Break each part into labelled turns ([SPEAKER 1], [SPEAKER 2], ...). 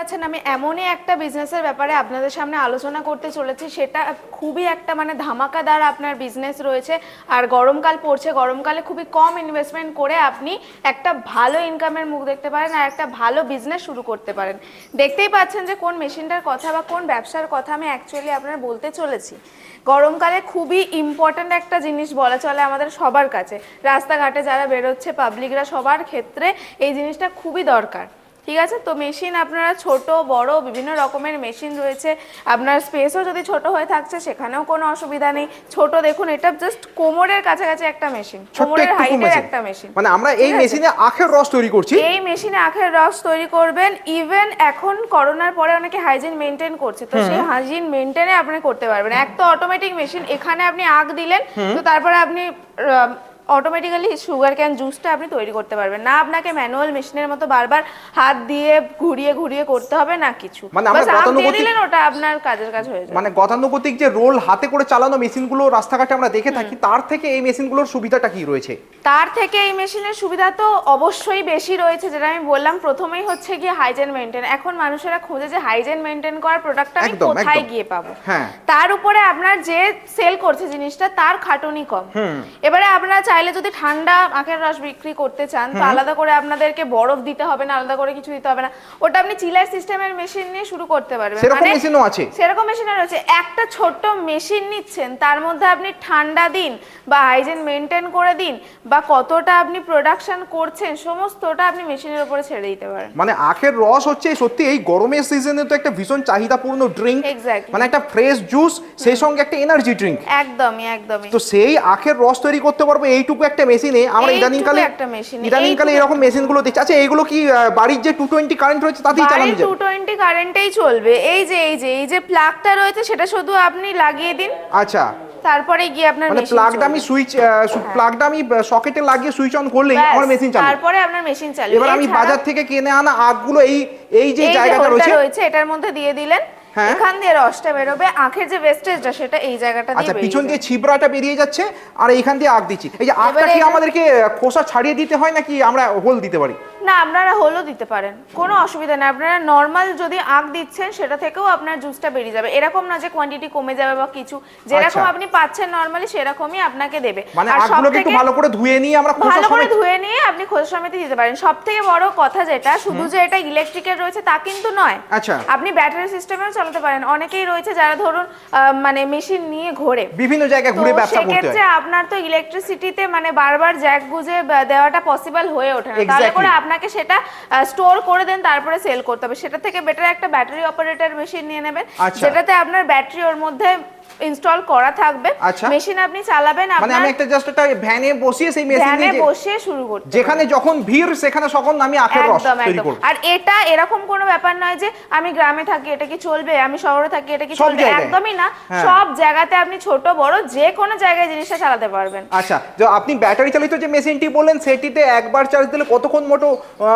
[SPEAKER 1] আচ্ছা, আমি এমনই একটা বিজনেসের ব্যাপারে আপনাদের সামনে আলোচনা করতে চলেছি, সেটা খুবই একটা মানে ধামাকাদার আপনার বিজনেস রয়েছে। আর গরমকাল পড়ছে, গরমকালে খুবই কম ইনভেস্টমেন্ট করে আপনি একটা ভালো ইনকামের মুখ দেখতে পারেন আর একটা ভালো বিজনেস শুরু করতে পারেন। দেখতেই পাচ্ছেন যে কোন মেশিনটার কথা বা কোন ব্যবসার কথা আমি অ্যাকচুয়ালি আপনার বলতে চলেছি। গরমকালে খুবই ইম্পর্ট্যান্ট একটা জিনিস বলা চলে আমাদের সবার কাছে, রাস্তাঘাটে যারা বেরোচ্ছে পাবলিকরা সবার ক্ষেত্রে এই জিনিসটা খুবই দরকার। ঠিক আছে, তো মেশিন আপনারা ছোট বড় বিভিন্ন রকমের মেশিন রয়েছে। আপনার স্পেসও যদি ছোট হয়ে থাকছে সেখানেও কোনো অসুবিধা নেই। ছোট দেখুন, এটা জাস্ট কোমরের কাছাকাছি একটা মেশিন, কোমরের হাইটের একটা মেশিন।
[SPEAKER 2] মানে আমরা এই মেশিনে আখের রস তৈরি করছি।
[SPEAKER 1] এই মেশিনে আখের রস তৈরি করবেন। ইভেন এখন করোনার পরে অনেকে হাইজিন মেইনটেইন করছে, তো সেই হাইজিন মেইনটেইনে আপনি করতে পারবেন। এক তো অটোমেটিক মেশিন, এখানে আপনি আখ দিলেন, তো তারপরে আপনি অটোমেটিক্যালি সুগার ক্যান জুসটা আপনি তৈরি করতে পারবেন না। আপনাকে ম্যানুয়াল মেশিনের মতো বারবার হাত দিয়ে ঘুরিয়ে ঘুরিয়ে করতে হবে না কিছু,
[SPEAKER 2] মানে আমরা
[SPEAKER 1] গতানুগতিক দিলেন, ওটা আপনার কাজের কাজ হয়ে যাবে।
[SPEAKER 2] মানে গতানুগতিক যে রোল হাতে করে চালানো মেশিনগুলো রাস্তাঘাটে আমরা দেখে থাকি, তার থেকে এই মেশিনগুলোর সুবিধাটা কি রয়েছে?
[SPEAKER 1] তার থেকে এই মেশিনের সুবিধা তো অবশ্যই বেশি রয়েছে, যেটা আমি বললাম প্রথমেই হচ্ছে গিয়ে হাইজেন মেইনটেইন। এখন মানুষেরা খোঁজে যে হাইজেন মেইনটেইন করার প্রোডাক্টটা আমি কোথায় গিয়ে পাবো। তার উপরে আপনার যে সেল করছে জিনিসটা তার খাটুনি কম। এবারে আপনারা চাইলে যদি ঠান্ডা আখের রস বিক্রি করতে চান, তো আলাদা করে আপনাদেরকে বরফ দিতে হবে না, আলাদা করে কিছু দিতে হবে না। ওটা আপনি চিলার সিস্টেমের মেশিন নিয়ে শুরু করতে পারবেন।
[SPEAKER 2] সেরকম মেশিনও আছে,
[SPEAKER 1] সেরকম মেশিনও রয়েছে। একটা ছোট্ট মেশিন নিচ্ছেন, তার মধ্যে আপনি ঠান্ডা দিন বা হাইজেন মেইনটেইন করে দিন বা কতটা আপনি প্রোডাকশন করছেন সমস্তটা আপনি মেশিনের উপরে ছেড়ে দিতে পারেন।
[SPEAKER 2] মানে আখের রস হচ্ছে সত্যি এই গরমের সিজনে তো একটা ভীষণ চাহিদাপূর্ণ ড্রিঙ্ক, মানে একটা ফ্রেশ জুস, সেই সঙ্গে একটা এনার্জি ড্রিঙ্ক।
[SPEAKER 1] একদমই একদমই।
[SPEAKER 2] তো সেই আখের রস তৈরি করতে পারবো এইটুকু একটা মেশিনে। আমরা ইদানিংকালে এরকম মেশিনগুলো দেখছি। আচ্ছা, এগুলো কি বাড়ির যে 220 কারেন্ট রয়েছে তাতেই চালানো যায়?
[SPEAKER 1] 220 কারেন্টেই চলবে। এই যে প্লাগটা রয়েছে সেটা শুধু আপনি লাগিয়ে দিন।
[SPEAKER 2] আচ্ছা,
[SPEAKER 1] তারপরে গিয়ে আপনার
[SPEAKER 2] মানে প্লাগটা আমি সুইচ প্লাগটা আমি সকেটে লাগিয়ে সুইচ অন করলেই আমার মেশিন চালবে।
[SPEAKER 1] তারপরে আপনার মেশিন চালবে।
[SPEAKER 2] এবার আমি বাজার থেকে কিনে আনা আগগুলো এই যে জায়গাটা রয়েছে
[SPEAKER 1] এটার মধ্যে দিয়ে দিলেন, এখান দিয়ে রসটা বেরোবে। আখের যে ওয়েস্টেজটা সেটা এই জায়গাটা দিয়ে
[SPEAKER 2] আচ্ছা, পিছন দিয়ে ছিবড়াটা বেরিয়ে যাচ্ছে আর এইখান দিয়ে আখ দিচ্ছি। এই যে আখটা কি আমাদেরকে খোসা ছাড়িয়ে দিতে হয় নাকি আমরা হোল দিতে পারি?
[SPEAKER 1] না, আপনারা হোলও দিতে পারেন, কোনো অসুবিধা নেই। আপনারা নরমাল যদি আখ দিচ্ছেন সেটা থেকেও আপনার জুসটা বেরিয়ে যাবে। এরকম না যে কোয়ান্টিটি কমে যাবে বা কিছু, যেরকম আপনি পাচ্ছেন নরমালি সেরকমই আপনাকে দেবে।
[SPEAKER 2] মানে আখগুলোকে একটু ভালো করে ধুয়ে নিয়ে আমরা
[SPEAKER 1] ভালো করে ধুয়ে নিয়ে আপনি খোসা সমেত দিতে পারেন। সবথেকে বড় কথা যেটা, শুধু যে এটা ইলেকট্রিকের রয়েছে তা কিন্তু নয়।
[SPEAKER 2] আচ্ছা,
[SPEAKER 1] আপনি ব্যাটারি সিস্টেমেও চালাতে পারেন। অনেকেই রয়েছে যারা ধরুন মানে মেশিন নিয়ে ঘোরে,
[SPEAKER 2] বিভিন্ন জায়গায় ঘুরে ব্যবসা করতে হয়।
[SPEAKER 1] সেক্ষেত্রে আপনার তো ইলেকট্রিসিটিতে মানে বারবার জ্যাক গুজে দেওয়াটা পসিবল হয়ে ওঠে না। তাহলে করে আপনাকে সেটা স্টোর করে দেন, তারপরে সেল করতে হবে। সেটা থেকে বেটার একটা ব্যাটারি অপারেটর মেশিন নিয়ে নেবেন, যেটাতে আপনার ব্যাটারি ওর মধ্যে ইনস্টল করা থাকবে। মেশিন আপনি চালাবেন,
[SPEAKER 2] মানে আমি একটা জাস্ট একটা ভ্যানে বসিয়ে সেই মেশিন দিয়ে
[SPEAKER 1] বসিয়ে শুরু করতে,
[SPEAKER 2] যেখানে যখন ভিড় সেখানে তখন আমি আখের রস তৈরি করব।
[SPEAKER 1] আর এটা এরকম কোনো ব্যাপার নয় যে আমি গ্রামে থাকি এটা কি চলবে, আমি শহরে থাকি এটা কি চলবে, একদমই না। সব জায়গাতে আপনি ছোট বড় যে কোনো জায়গায় জিনিসটা চালাতে পারবেন।
[SPEAKER 2] আচ্ছা, তো আপনি ব্যাটারি চালিত যে মেশিনটি বললেন সেটিতে একবার চার্জ দিলে কতক্ষণ মোটো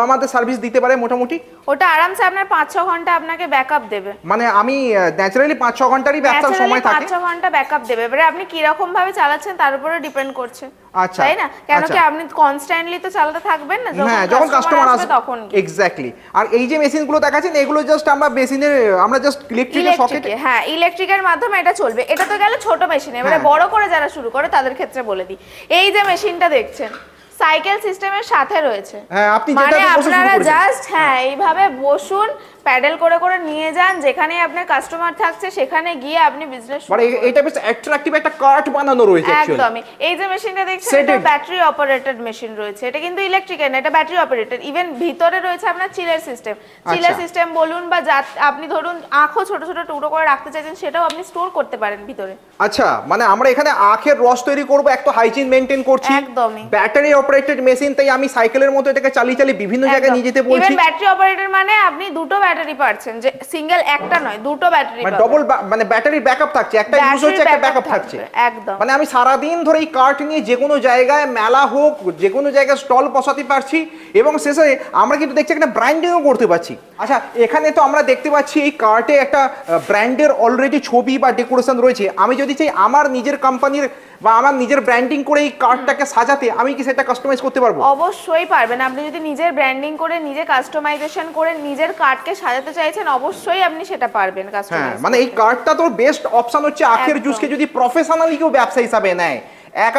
[SPEAKER 2] আমাদের সার্ভিস দিতে পারে মোটামুটি?
[SPEAKER 1] ওটা আরামসে আপনার 5-6 ঘন্টা আপনাকে ব্যাকআপ দেবে।
[SPEAKER 2] মানে আমি ন্যাচারালি 5-6 ঘন্টারই ব্যবসার সময় থাকে,
[SPEAKER 1] 5-6 ঘন্টা ব্যাকআপ দেবে। এবারে আপনি কি রকম ভাবে চালাচ্ছেন তার উপরে ডিপেন্ড করছে।
[SPEAKER 2] আচ্ছা,
[SPEAKER 1] তাই না? কেন কি আপনি কনস্ট্যান্টলি তো চালাতে থাকবেন না,
[SPEAKER 2] যখন কাস্টমার আসবে
[SPEAKER 1] তখন।
[SPEAKER 2] এক্স্যাক্টলি। আর এই যে মেশিনগুলো দেখাচ্ছেন এগুলো জাস্ট আমরা জাস্ট ইলেকট্রিকের সকেটে,
[SPEAKER 1] ইলেকট্রিকের মাধ্যমে এটা চলবে। এটা তো গেল ছোট মেশিন। এবারে বড় করে যারা শুরু করে তাদের ক্ষেত্রে বলে দিই, এই যে মেশিনটা দেখছেন সাইকেল সিস্টেমের সাথে রয়েছে।
[SPEAKER 2] আপনি
[SPEAKER 1] মানে আপনারা জাস্ট এইভাবে বসুন, প্যাডেল করে করে নিয়ে যান, যেখানে আপনার কাস্টমার থাকছে সেখানে গিয়ে আপনি বিজনেস,
[SPEAKER 2] মানে এটা বেশ অ্যাট্রাকটিভ একটা কার্ট বানানো রয়েছে অ্যাকচুয়ালি।
[SPEAKER 1] একদমই। এই যে মেশিনটা দেখছেন এটা ব্যাটারি অপারেটেড মেশিন রয়েছে। এটা কিন্তু ইলেকট্রিকের না, এটা ব্যাটারি অপারেটেড। ইভেন ভিতরে রয়েছে আপনার চিলার সিস্টেম। চিলার সিস্টেম বলুন বা আপনি ধরুন আখও ছোট ছোট টুকরো করে রাখতে চাইছেন, সেটাও আপনি স্টোর করতে পারেন ভিতরে।
[SPEAKER 2] আচ্ছা, মানে আমরা এখানে আখের রস তৈরি করব, একটা হাইজিন মেইনটেইন করছি,
[SPEAKER 1] একদমই
[SPEAKER 2] ব্যাটারি অপারেটেড মেশিন। তাই আমি সাইকেলের মতো এটাকে চালিয়ে চালিয়ে বিভিন্ন জায়গায় নিয়ে যেতে বলছি।
[SPEAKER 1] ইভেন ব্যাটারি অপারেটর মানে আপনি দুটো ব্যাটারি পাচ্ছেন, যে সিঙ্গেল একটা নয়, দুটো ব্যাটারি,
[SPEAKER 2] মানে ডবল, মানে ব্যাটারি ব্যাকআপ থাকছে, একটা ইউজ হচ্ছে একটা ব্যাকআপ থাকছে।
[SPEAKER 1] একদম।
[SPEAKER 2] মানে আমি সারা দিন ধরে এই কার্ট নিয়ে যে কোনো জায়গায়, মেলা হোক, যে কোনো জায়গায় স্টল বসাতে পারছি এবং শেষে আমরা কিন্তু দেখছি একটা ব্র্যান্ডিংও করতে পারছি। আচ্ছা, এখানে তো আমরা দেখতে পাচ্ছি এই কার্টে একটা ব্র্যান্ডের অলরেডি ছবি বা ডেকোরেশন রয়েছে। আমি যদি চাই আমার নিজের কোম্পানির বা আমার নিজের ব্র্যান্ডিং করে এই কার্ডটাকে সাজাতে আমি কি সেটা কাস্টমাইজ করতে পারবো?
[SPEAKER 1] অবশ্যই পারবেন। আপনি যদি নিজের ব্র্যান্ডিং করে নিজে কাস্টমাইজেশন করে নিজের কার্ডকে সাজাতে চাইছেন, অবশ্যই আপনি সেটা পারবেন
[SPEAKER 2] হ্যাঁ,
[SPEAKER 1] কাস্টমাইজ।
[SPEAKER 2] মানে এই কার্ডটা তোর বেস্ট অপশন হচ্ছে আখের
[SPEAKER 1] একদম।
[SPEAKER 2] জুসকে যদি প্রফেশনালি কেউ ব্যবসা হিসাবে নেয়।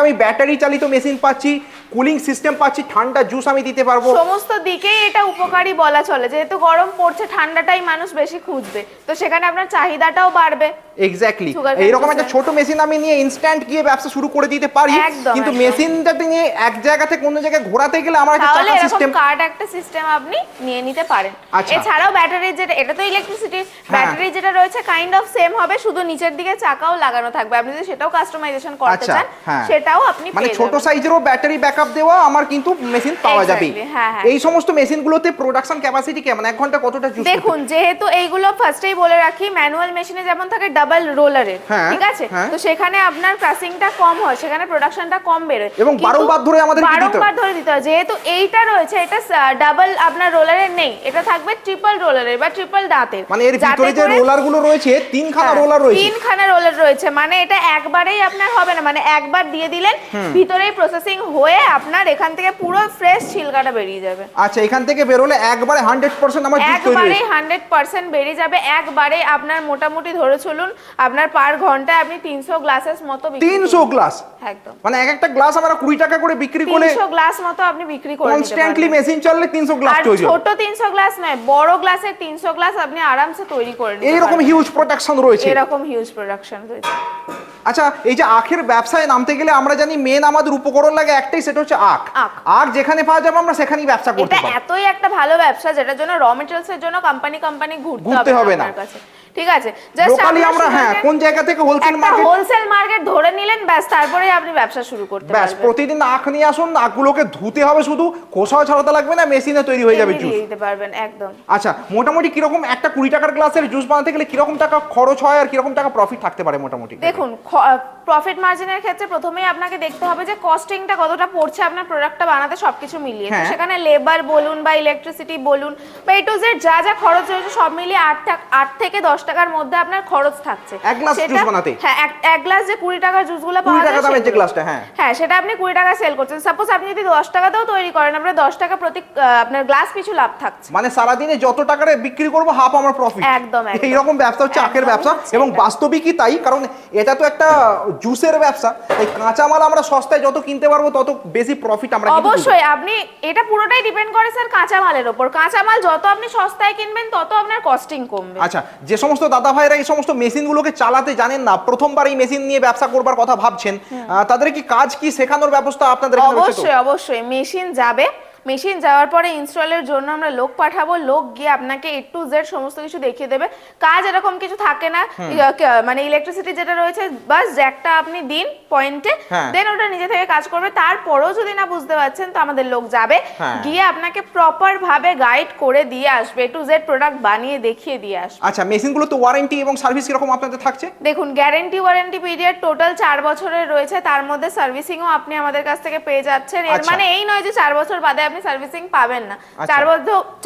[SPEAKER 2] আমি ব্যাটারি চালিত মেশিন পাচ্ছি, কুলিং সিস্টেম পাচ্ছি, ঠান্ডা জুস আমি দিতে পারবো।
[SPEAKER 1] সমস্ত দিকেই এটা উপকারী বলা চলে, যেহেতু গরম পড়ছে, ঠান্ডাটাই মানুষ বেশি খুঁজবে, তো সেখানে আপনার চাহিদাটাও বাড়বে।
[SPEAKER 2] এক্স্যাক্টলি,
[SPEAKER 1] Sugar cane
[SPEAKER 2] এইরকম একটা
[SPEAKER 1] juice-এর।
[SPEAKER 2] ছোট মেশিন আমি নিয়ে ইনস্ট্যান্ট গিয়ে ব্যবসা শুরু করে দিতে পারি।
[SPEAKER 1] একদম,
[SPEAKER 2] কিন্তু
[SPEAKER 1] একদম।
[SPEAKER 2] মেশিনটাতে নিয়ে এক জায়গা থেকে অন্য জায়গায় ঘোরাতে গেলে আমার একটা
[SPEAKER 1] তাহলে
[SPEAKER 2] চাকা
[SPEAKER 1] এরকম
[SPEAKER 2] সিস্টেম।
[SPEAKER 1] কার্ড একটা সিস্টেম আপনি নিয়ে নিতে পারেন।
[SPEAKER 2] আচ্ছা।
[SPEAKER 1] এছাড়াও ব্যাটারি যেটা, এটা তো ইলেকট্রিসিটি, ব্যাটারি যেটা রয়েছে কাইন্ড অফ সেম হবে, শুধু নিচের দিকে চাকাও লাগানো থাকবে। আপনি যদি সেটাও কাস্টমাইজেশন করতে
[SPEAKER 2] আচ্ছা,
[SPEAKER 1] চান,
[SPEAKER 2] হ্যাঁ।
[SPEAKER 1] সেটাও আপনি
[SPEAKER 2] মানে
[SPEAKER 1] পেয়ে
[SPEAKER 2] ছোট
[SPEAKER 1] যাবেন।
[SPEAKER 2] সাইজেরও ব্যাটারি ব্যাকআপ দেওয়া আমার কিন্তু মেশিন পাওয়া যাবে।
[SPEAKER 1] Exactly, হ্যাঁ, হ্যাঁ।
[SPEAKER 2] এই সমস্ত মেশিনগুলোতে প্রোডাকশন ক্যাপাসিটি কেমন, এক ঘন্টা কতটা জুস?
[SPEAKER 1] দেখুন, যেহেতু এইগুলো ফার্স্টেই বলে রাখি, ম্যানুয়াল মেশিনে যেমন থাকে ডাবল রোলারের,
[SPEAKER 2] হ্যাঁ,
[SPEAKER 1] ঠিক আছে,
[SPEAKER 2] হ্যাঁ।
[SPEAKER 1] তো সেখানে আপনার ক্রাসিংটা কম হয়, সেখানে প্রোডাকশনটা কম বেরোয়,
[SPEAKER 2] এবং
[SPEAKER 1] কিন্তু
[SPEAKER 2] বারংবার ধরে আমাদেরকে দিতে হয়।
[SPEAKER 1] বারংবার ধরে দিতে হয়। যেহেতু এইটা রয়েছে, এটা ডাবল আপনার রোলারের নেই, এটা থাকবে ট্রিপল রোলারের বা ট্রিপল দাঁতের।
[SPEAKER 2] মানে এর
[SPEAKER 1] যাতে
[SPEAKER 2] ভিতরে যে
[SPEAKER 1] করে-
[SPEAKER 2] রোলার গুলো রয়েছে, তিনখানা
[SPEAKER 1] হ্যাঁ,
[SPEAKER 2] রোলার রয়েছে।
[SPEAKER 1] তিনখানা রোলার রয়েছে, মানে এটা একবারেই আপনার হবে না, মানে একবার দিয়ে দিলেন ভিতরেই প্রসেসিং হয়ে আপনার এখান থেকে পুরো ফ্রেশ ছিলকাটা বেরিয়ে যাবে।
[SPEAKER 2] আচ্ছা, এখান থেকে বেরোলে একবারে 100% আমার জুস তৈরি
[SPEAKER 1] একবারে
[SPEAKER 2] হয়েছে।
[SPEAKER 1] 100% বেরিয়ে যাবে। একবারে আপনার মোটামুটি ধরে চলুন, আপনার পার ঘন্টায় আপনি 300 গ্লাসেস মতো বিক্রি
[SPEAKER 2] 300
[SPEAKER 1] করবেন।
[SPEAKER 2] গ্লাস?
[SPEAKER 1] একদম,
[SPEAKER 2] মানে এক একটা গ্লাস আমরা 20 টাকা করে বিক্রি করলে
[SPEAKER 1] 300 গ্লাস মতো আপনি বিক্রি করে নিতে
[SPEAKER 2] কনস্ট্যান্টলি
[SPEAKER 1] পারবেন।
[SPEAKER 2] মেশিন চললে 300 গ্লাস
[SPEAKER 1] আর
[SPEAKER 2] তৈরি হবে।
[SPEAKER 1] ছোট 300 গ্লাস নয়, বড় গ্লাসের 300 গ্লাস আপনি আরামসে তৈরি করে নিতে
[SPEAKER 2] এইরকম
[SPEAKER 1] পারবেন।
[SPEAKER 2] হিউজ প্রোডাকশন রয়েছে।
[SPEAKER 1] এরকম হিউজ প্রোডাকশন রয়েছে।
[SPEAKER 2] আচ্ছা, এই যে আখের ব্যবসায় নামতে গেলে আমরা জানি মেন আমাদের উপকরণ লাগে একটাই, সেটা হচ্ছে আখ।
[SPEAKER 1] আখ।
[SPEAKER 2] আখ যেখানে পাওয়া যাবে আমরা সেখানেই ব্যবসা করতে
[SPEAKER 1] এটা
[SPEAKER 2] পারবো।
[SPEAKER 1] এতই একটা ভালো ব্যবসা, যেটার জন্য র মেটেরিয়ালস এর জন্য কোম্পানি
[SPEAKER 2] ঘুরতে হবে না।
[SPEAKER 1] আপনার কাছে, ঠিক আছে। জাস্ট
[SPEAKER 2] লোকালি আমরা হ্যাঁ কোন জায়গা থেকে হোলসেল
[SPEAKER 1] একটা
[SPEAKER 2] মার্কেট,
[SPEAKER 1] হোলসেল মার্কেট ধরে নিলেন, ব্যাস, তারপরেই আপনি ব্যবসা শুরু করতে
[SPEAKER 2] ব্যাস
[SPEAKER 1] পারবেন।
[SPEAKER 2] প্রতিদিন আখ নিয়ে আসুন, আখগুলোকে ধুতে হবে, শুধু খোসাও ছাড়াতে লাগবে না, মেশিনে তৈরি হয়ে যাবে
[SPEAKER 1] এমনি
[SPEAKER 2] জুস।
[SPEAKER 1] দিয়ে দিতে পারবেন, একদম।
[SPEAKER 2] আচ্ছা, মোটামুটি কিরকম একটা 20 টাকার গ্লাসের জুস বানাতে গেলে কিরকম টাকা খরচ হয় আর কিরকম টাকা প্রফিট থাকতে পারে মোটামুটি?
[SPEAKER 1] দেখুন, প্রফিট মার্জিনের ক্ষেত্রে প্রথমেই আপনাকে দেখতে হবে যে কস্টিংটা কতটা পড়ছে আপনার প্রোডাক্টটা বানাতে, সবকিছু মিলিয়ে। তো
[SPEAKER 2] হ্যাঁ।
[SPEAKER 1] সেখানে লেবার বলুন বা ইলেকট্রিসিটি বলুন বা এ টু জেড যা যা খরচ রয়েছে, সব মিলিয়ে 8 থেকে 10 টাকার মধ্যে আপনার খরচ থাকছে
[SPEAKER 2] এক গ্লাস
[SPEAKER 1] সেটা-
[SPEAKER 2] জুস বানাতে?
[SPEAKER 1] হ্যাঁ, এক গ্লাস যে 20 টাকার জুসগুলো
[SPEAKER 2] 20
[SPEAKER 1] পাওয়া
[SPEAKER 2] টাকা
[SPEAKER 1] যায়
[SPEAKER 2] দামের যে
[SPEAKER 1] সেগুলো।
[SPEAKER 2] গ্লাসটা, হ্যাঁ।
[SPEAKER 1] হ্যাঁ, সেটা আপনি 20 টাকা সেল করছেন। সাপোজ আপনি যদি 10 টাকাতেও তৈরি করেন, আপনার 10 টাকা প্রতি আপনার গ্লাস পিছু লাভ থাকছে।
[SPEAKER 2] মানে সারাদিনে যত টাকার বিক্রি করবো হাফ আমার প্রফিট।
[SPEAKER 1] একদম, একদম।
[SPEAKER 2] এইরকম ব্যবসা হচ্ছে আখের
[SPEAKER 1] একদমই
[SPEAKER 2] ব্যবসা,
[SPEAKER 1] হচ্ছে
[SPEAKER 2] এবং
[SPEAKER 1] এটা।
[SPEAKER 2] বাস্তবিকই তাই, কারণ এটা তো একটা জুসের ব্যবসা, তাই কাঁচামাল আমরা সস্তায় যত কিনতে পারবো তত বেশি প্রফিট আমরা কিন্তু তুলবো।
[SPEAKER 1] অবশ্যই, আপনি এটা পুরোটাই ডিপেন্ড করে স্যার কাঁচামালের উপর। কাঁচামাল যত আপনি সস্তায় কিনবেন তত আপনার কস্টিং কমবে।
[SPEAKER 2] আচ্ছা, যে সমস্ত দাদা ভাইরা এই সমস্ত মেশিনগুলোকে চালাতে জানেন না, প্রথমবার এই মেশিন নিয়ে ব্যবসা করবার কথা ভাবছেন, তাদের কি কাজ কি শেখানোর ব্যবস্থা আপনাদের এখানে রয়েছে তো?
[SPEAKER 1] অবশ্যই, অবশ্যই মেশিন যাবে, মেশিন যাওয়ার পরে ইনস্টলের জন্য আমরা লোক পাঠাবো, লোক গিয়ে আপনাকে A to Z সমস্ত কিছু দেখিয়ে দেবে। কাজ এরকম কিছু থাকে না, মানে ইলেকট্রিসিটি যেটা রয়েছে, বাস জ্যাকটা আপনি দিন পয়েন্টে,
[SPEAKER 2] হ্যাঁ।
[SPEAKER 1] দেন ওটা নিজে থেকে কাজ করবে। তারপরেও যদি না বুঝতে পারছেন, তো আমাদের লোক যাবে,
[SPEAKER 2] হ্যাঁ।
[SPEAKER 1] গিয়ে আপনাকে প্রপার ভাবে গাইড করে দিয়ে আসবে, A to Z প্রোডাক্ট বানিয়ে দেখিয়ে দিয়ে আসবে।
[SPEAKER 2] আচ্ছা, মেশিনগুলোতে ওয়ারেন্টি এবং সার্ভিস কিরকম আপনাদের থাকছে?
[SPEAKER 1] দেখুন, গ্যারেন্টি ওয়ারেন্টি পিরিয়ড টোটাল 4 বছরের রয়েছে, তার মধ্যে সার্ভিসিংও আপনি আমাদের কাছ থেকে পেয়ে যাচ্ছেন। এর
[SPEAKER 2] আচ্ছা।
[SPEAKER 1] মানে এই নয় যে 4 বছর বাদে আপনি সার্ভিসিং পাবেন না।
[SPEAKER 2] আচ্ছা।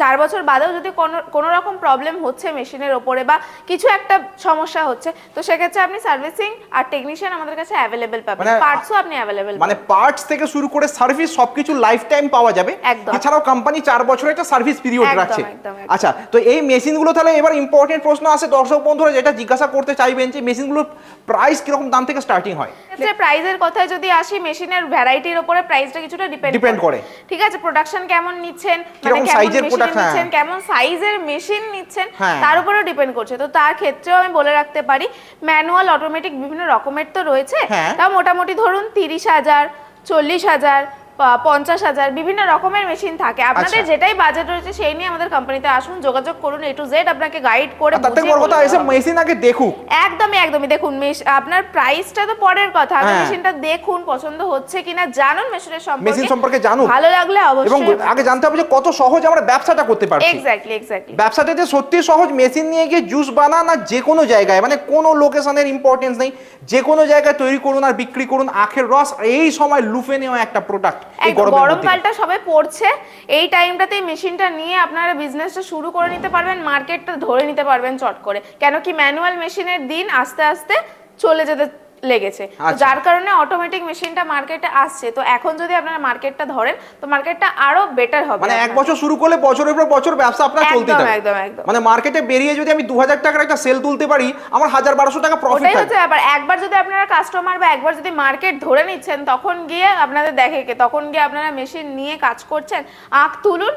[SPEAKER 1] 4 বছর বাদেও যদি কোনো রকম প্রবলেম হচ্ছে মেশিনের ওপরে বা কিছু একটা সমস্যা হচ্ছে, তো সেক্ষেত্রে আপনি সার্ভিসিং আর টেকনিশিয়ান আমাদের কাছে অ্যাভেলেবেল পাবেন,
[SPEAKER 2] মানে
[SPEAKER 1] পার্টসও আপনি অ্যাভেলেবেল
[SPEAKER 2] মানে পার্টস থেকে শুরু করে সার্ভিস সবকিছু লাইফ টাইম পাওয়া যাবে।
[SPEAKER 1] একদম।
[SPEAKER 2] এছাড়াও কোম্পানি 4 বছরের একটা সার্ভিস পিরিয়ড
[SPEAKER 1] একদম,
[SPEAKER 2] রাখছে।
[SPEAKER 1] একদম, একদম।
[SPEAKER 2] আচ্ছা, তো এই মেশিনগুলো তাহলে এবার ইম্পর্টেন্ট প্রশ্ন আসে, দর্শক বন্ধুরা যেটা জিজ্ঞাসা করতে চাইবেন যে মেশিনগুলোর প্রাইস কিরকম দাম থেকে স্টার্টিং হয়?
[SPEAKER 1] ক্ষেত্রে প্রাইসের কথায় যদি আসি, মেশিনের ভ্যারাইটির উপরে প্রাইসটা কিছুটা
[SPEAKER 2] Depend করে।
[SPEAKER 1] ঠিক আছে, প্রোডাকশন কেমন নিচ্ছেন,
[SPEAKER 2] কিরকম সাইজের প্রোডাক্ট,
[SPEAKER 1] নিচ্ছেন, কেমন সাইজের মেশিন নিচ্ছেন,
[SPEAKER 2] হ্যাঁ।
[SPEAKER 1] তার উপরেও ডিপেন্ড করছে। তো তার ক্ষেত্রেও আমি বলে রাখতে পারি, ম্যানুয়াল অটোমেটিক বিভিন্ন রকমের তো রয়েছে,
[SPEAKER 2] হ্যাঁ।
[SPEAKER 1] তাও মোটামুটি ধরুন 30,000, 40,000, 50,000 বিভিন্ন রকমের মেশিন থাকে। আপনাদের
[SPEAKER 2] আচ্ছা।
[SPEAKER 1] যেটাই বাজেট রয়েছে সেই নিয়ে আমাদের কোম্পানিতে আসুন, যোগাযোগ করুন, A to Z আপনাকে গাইড করে
[SPEAKER 2] আর তার থেকে
[SPEAKER 1] বুঝিয়ে
[SPEAKER 2] বড় কথা
[SPEAKER 1] বলে
[SPEAKER 2] এসে
[SPEAKER 1] দেওয়া হবে।
[SPEAKER 2] মেশিন আগে দেখুক।
[SPEAKER 1] একদমই দেখুন, আপনার প্রাইসটা তো পরের কথা, আপনি
[SPEAKER 2] হ্যাঁ।
[SPEAKER 1] মেশিনটা দেখুন, পছন্দ হচ্ছে কিনা জানুন, মেশিনের
[SPEAKER 2] মেশিন সম্পর্কে জানুন,
[SPEAKER 1] ভালো লাগলে
[SPEAKER 2] এবং
[SPEAKER 1] অবশ্যই
[SPEAKER 2] আগে জানতে হবে যে কত সহজ আমরা ব্যবসাটা করতে পারছি।
[SPEAKER 1] এক্স্যাক্টলি
[SPEAKER 2] ব্যবসাটা যে সত্যি সহজ, মেশিন নিয়ে গিয়ে জুস বানান আর যে কোনো জায়গায়, মানে কোনো লোকেশনের ইম্পর্টেন্স নেই, যে কোনো জায়গায় তৈরি করুন আর বিক্রি করুন আখের রস। এই সময় লুফে নেওয়া একটা প্রোডাক্ট এই গরমের মধ্যে।
[SPEAKER 1] গরমকালটা সবে পড়ছে, এই টাইমটাতে মেশিনটা নিয়ে আপনারা বিজনেসটা শুরু করে নিতে পারবেন, মার্কেটটা ধরে নিতে পারবেন চট করে। কেন কি ম্যানুয়াল মেশিনের দিন আস্তে আস্তে চলে যেতে লেগেছে, তো
[SPEAKER 2] আচ্ছা।
[SPEAKER 1] যার কারণে অটোমেটিক মেশিনটা মার্কেটে আসছে। তো এখন যদি আপনারা মার্কেটটা ধরেন তো মার্কেটটা আরো বেটার হবে।
[SPEAKER 2] মানে এক
[SPEAKER 1] আপনাদের।
[SPEAKER 2] বছর শুরু করলে বছরের পর বছর ব্যবসা আপনার চলতে
[SPEAKER 1] একদম,
[SPEAKER 2] থাকবে।
[SPEAKER 1] একদম, একদম।
[SPEAKER 2] মানে মার্কেটে বেরিয়ে যদি আমি 2000 টাকার একটা সেল তুলতে পারি, আমার 1000-1200 টাকা প্রফিট
[SPEAKER 1] ওটাই
[SPEAKER 2] থাকবে।
[SPEAKER 1] হচ্ছে ব্যাপার। একবার যদি আপনারা কাস্টমার বা একবার যদি মার্কেট ধরে নিচ্ছেন, তখন গিয়ে আপনাদের দেখে কে, তখন গিয়ে আপনারা মেশিন নিয়ে কাজ করছেন, আখ তুলুন,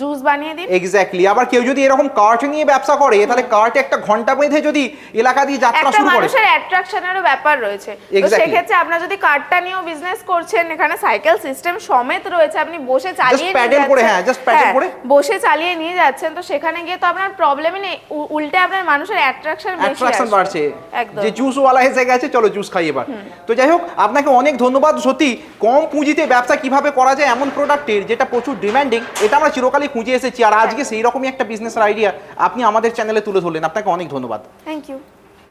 [SPEAKER 1] জুস বানিয়ে দিন।
[SPEAKER 2] এক্স্যাক্টলি। আবার কেউ যদি এরকম কার্ট নিয়ে ব্যবসা করে, তাহলে কার্টে একটা ঘন্টা বেঁধে যদি এলাকা দিয়ে যাত্রা
[SPEAKER 1] একটা
[SPEAKER 2] শুরু করে,
[SPEAKER 1] মানুষের অ্যাট্রাকশনেরও ব্যাপার রয়েছে। তো
[SPEAKER 2] Exactly.
[SPEAKER 1] সেক্ষেত্রে আপনারা যদি কার্ডটা নিয়েও বিজনেস করছেন, এখানে সাইকেল সিস্টেম সমেত রয়েছে, আপনি বসে চালিয়ে নিয়ে
[SPEAKER 2] প্যাডেল করে, হ্যাঁ, just প্যাডেল করে।
[SPEAKER 1] বসে চালিয়ে নিয়ে যাচ্ছেন, তো সেখানে গিয়ে তো আপনার প্রবলেমই নেই, উল্টে আপনার মানুষের অ্যাট্রাকশন
[SPEAKER 2] অ্যাট্রাকশন বাড়ছে,
[SPEAKER 1] একদম।
[SPEAKER 2] যে জুসওয়ালা এসে গেছে, চলো জুস খাই এবার। তো যাই হোক, আপনাকে অনেক ধন্যবাদ। সত্যি কম পুঁজিতে ব্যবসা কিভাবে করা যায় এমন প্রোডাক্টের যেটা প্রচুর ডিমান্ডিং, এটা আমরা চিরকালই খুঁজে এসেছি, আর আজকে সেই রকমই একটা বিজনেসের আইডিয়া আপনি আমাদের চ্যানেলে তুলে ধরলেন। আপনাকে অনেক ধন্যবাদ।
[SPEAKER 1] Thank you.